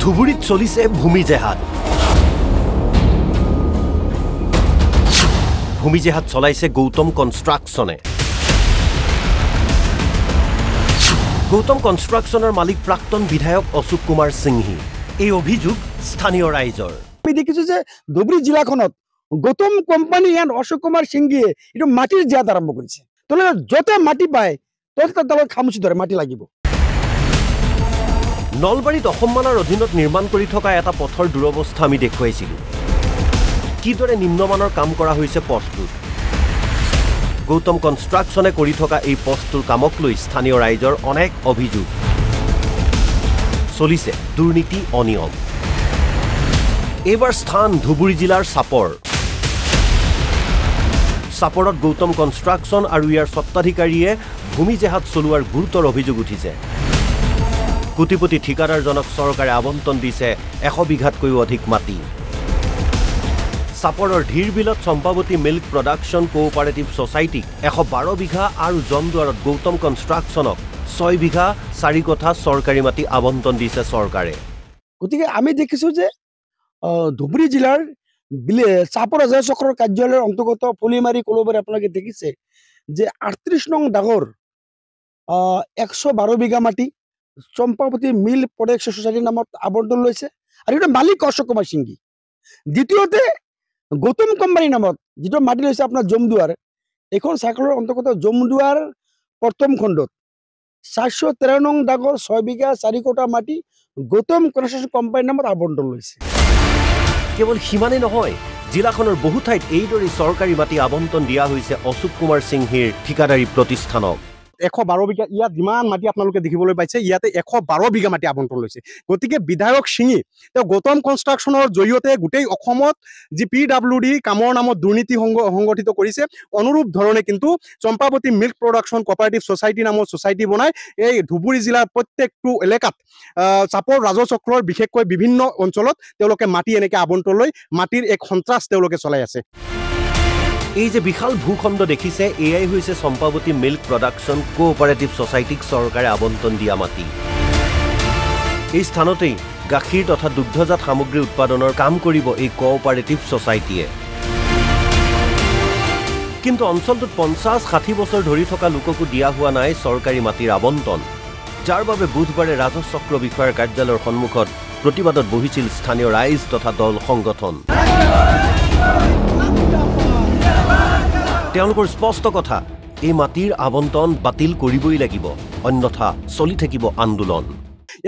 ধুবুৰীত চলিছে ভূমি জেহাদ। ভূমি জেহাদ চলাইছে গৌতম কনষ্ট্ৰাকশ্যনে। গৌতম কনষ্ট্ৰাকশ্যনৰ মালিক প্ৰাক্তন বিধায়ক অশোক কুমাৰ সিংহি। এই অভিযোগ স্থানীয় ৰাইজৰ। আমি দেখিছো যে ধুবুৰী জিলাখনত গৌতম কোম্পানী এণ্ড অশোক কুমাৰ সিংহিয়ে এইটো মাটিৰ জেহাদ আৰম্ভ কৰিছে। তোলে য'তে মাটি পায় ত'তে তাত খামুচি ধৰে, মাটি লাগিব। নলবাৰীত অসমমালাৰ অধীনত নিৰ্মাণ কৰি থকা এটা পথৰ দুৰৱস্থা আমি দেখুৱাইছিলোঁ। কিদৰে নিম্নমানৰ কাম কৰা হৈছে পথটোত। গৌতম কনষ্ট্ৰাকশ্যনে কৰি থকা এই পথটোৰ কামক লৈ স্থানীয় ৰাইজৰ অনেক অভিযোগ। চলিছে দুৰ্নীতি অনিয়ম। এইবাৰ স্থান ধুবুৰী জিলাৰ চাপৰ। চাপৰত গৌতম কনষ্ট্ৰাকশ্যন আৰু ইয়াৰ স্বত্বাধিকাৰীয়ে ভূমি জেহাদ চলোৱাৰ গুৰুতৰ অভিযোগ উঠিছে। কোটিপতি ঠিকাদাৰজনক চৰকাৰে আবণ্টন দিছে 100 বিঘাতকৈও অধিক মাটি। চাপৰৰ ধীৰবিলত চম্পাৱতী মিল্ক প্ৰডাকশ্যন কোঅপাৰেটিভ ছ'চাইটিক 112 বিঘা আৰু জমদুৱাৰত গৌতম কনষ্ট্ৰাকশ্যনক 6 বিঘা 4 কঠা চৰকাৰী মাটি আবণ্টন দিছে চৰকাৰে। গতিকে আমি দেখিছো যে ধুবুৰী জিলাৰ চাপৰ ৰাজহ চক্ৰৰ কাৰ্যালয়ৰ অন্তৰ্গত ফুলিমাৰী কলবাৰী আপোনালোকে দেখিছে যে 38 নং ডাগৰ 112 বিঘা মাটি চম্পাৱতী মিল প্ৰডাকশ্যন ছ'চাইটিৰ নামত আবণ্টন লৈছে আৰু এইটো মালিক অশোক কুমাৰ সিংহি। দ্বিতীয়তে গৌতম কোম্পানীৰ নামত যিটো মাটি লৈছে আপোনাৰ জমদুৱাৰ, এইখন চাৰ্কলৰ অন্তৰ্গত জমদুৱাৰ প্ৰথম খণ্ডত 413 নং ডাগৰ 6 বিঘা 4 কঠা মাটি গৌতম কনষ্ট্ৰাকশ্যন কোম্পানীৰ নামত আবণ্টন লৈছে। কেৱল সিমানেই নহয়, জিলাখনৰ বহু ঠাইত এইদৰে চৰকাৰী মাটি আবণ্টন দিয়া হৈছে অশোক কুমাৰ সিংহিৰ ঠিকাদাৰী প্ৰতিষ্ঠানক। 112 বিঘা, ইয়াত যিমান মাটি আপোনালোকে দেখিবলৈ পাইছে ইয়াতে 112 বিঘা মাটি আবণ্টন লৈছে। গতিকে বিধায়ক সিংহি তেওঁ গৌতম কনষ্ট্ৰাকশ্যনৰ জৰিয়তে গোটেই অসমত যি PWD কামৰ নামত দুৰ্নীতি সংগঠিত কৰিছে, অনুৰূপ ধৰণে কিন্তু Champawati milk production cooperative society নামৰ ছ'চাইটি বনাই এই ধুবুৰী জিলাৰ প্ৰত্যেকটো এলেকাত চাপৰ ৰাজহ চক্ৰৰ বিশেষকৈ বিভিন্ন অঞ্চলত তেওঁলোকে মাটি এনেকৈ আবণ্টন লৈ মাটিৰ এক সন্ত্ৰাস তেওঁলোকে চলাই আছে। এই যে বিশাল ভূখণ্ড দেখিছে, এয়াই হৈছে চম্পাৱতী মিল্ক প্ৰডাকশ্যন কোঅপাৰেটিভ ছ'চাইটিক চৰকাৰে আবণ্টন দিয়া মাটি। এই স্থানতেই গাখীৰ তথা দুগ্ধজাত সামগ্ৰী উৎপাদনৰ কাম কৰিব এই কোঅপাৰেটিভ ছ'চাইটিয়ে। কিন্তু অঞ্চলটোত 50-60 বছৰ ধৰি থকা লোককো দিয়া হোৱা নাই চৰকাৰী মাটিৰ আবণ্টন, যাৰ বাবে বুধবাৰে ৰাজহ চক্ৰ বিষয়াৰ কাৰ্যালয়ৰ সন্মুখত প্ৰতিবাদত বহিছিল স্থানীয় ৰাইজ তথা দল সংগঠন। তেওঁলোকৰ স্পষ্ট কথা, এই মাটিৰ আবণ্টন বাতিল কৰিবই লাগিব, অন্যথা চলি থাকিব আন্দোলন।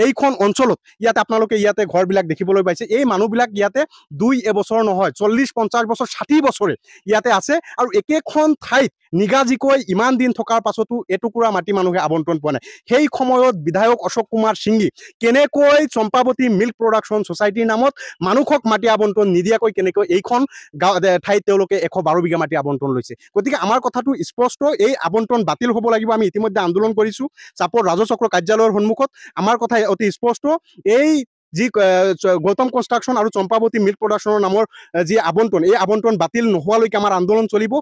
এইখন অঞ্চলত ইয়াতে আপোনালোকে ইয়াতে ঘৰবিলাক দেখিবলৈ পাইছে। এই মানুহবিলাক ইয়াতে 2 এবছৰ নহয়, 40-50 বছৰ 60 বছৰে ইয়াতে আছে আৰু একেখন ঠাইত নিগাজিকৈ ইমান দিন থকাৰ পাছতো এটুকুৰা মাটি মানুহে আবণ্টন পোৱা নাই। সেই সময়ত বিধায়ক অশোক কুমাৰ সিংহি কেনেকৈ চম্পাৱতী মিল্ক প্ৰডাকশ্যন ছ'চাইটিৰ নামত মানুহক মাটি আবণ্টন নিদিয়াকৈ কেনেকৈ এইখন ঠাইত তেওঁলোকে 112 বিঘা মাটি আবণ্টন লৈছে। গতিকে আমাৰ কথাটো স্পষ্ট, এই আবণ্টন বাতিল হ'ব লাগিব। আমি ইতিমধ্যে আন্দোলন কৰিছোঁ চাপৰ ৰাজহ চক্ৰ কাৰ্যালয়ৰ সন্মুখত। আমাৰ কথা অতি স্পষ্ট, এই যি গৌতম কনষ্ট্ৰাকশ্যন আৰু চম্পাৱতী মিল্ক প্ৰডাকশ্যনৰ নামৰ যি আবণ্টন, এই আবণ্টন বাতিল নোহোৱালৈকে আমাৰ আন্দোলন চলিব।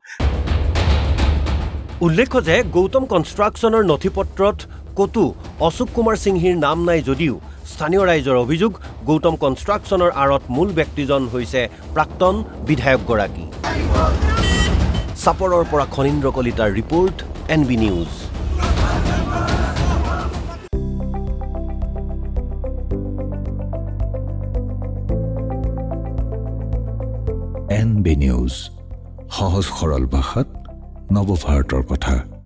উল্লেখ্য যে গৌতম কনষ্ট্ৰাকশ্যনৰ নথিপত্ৰত ক'তো অশোক কুমাৰ সিংহিৰ নাম নাই যদিও স্থানীয় ৰাইজৰ অভিযোগ, গৌতম কনষ্ট্ৰাকশ্যনৰ আঁৰত মূল ব্যক্তিজন হৈছে প্ৰাক্তন বিধায়কগৰাকী। চাপৰৰ পৰা খনীন্দ্ৰ কলিতাৰ report, NB news. NB news, সহজ সৰল ভাষাত নৱভাৰতৰ কথা।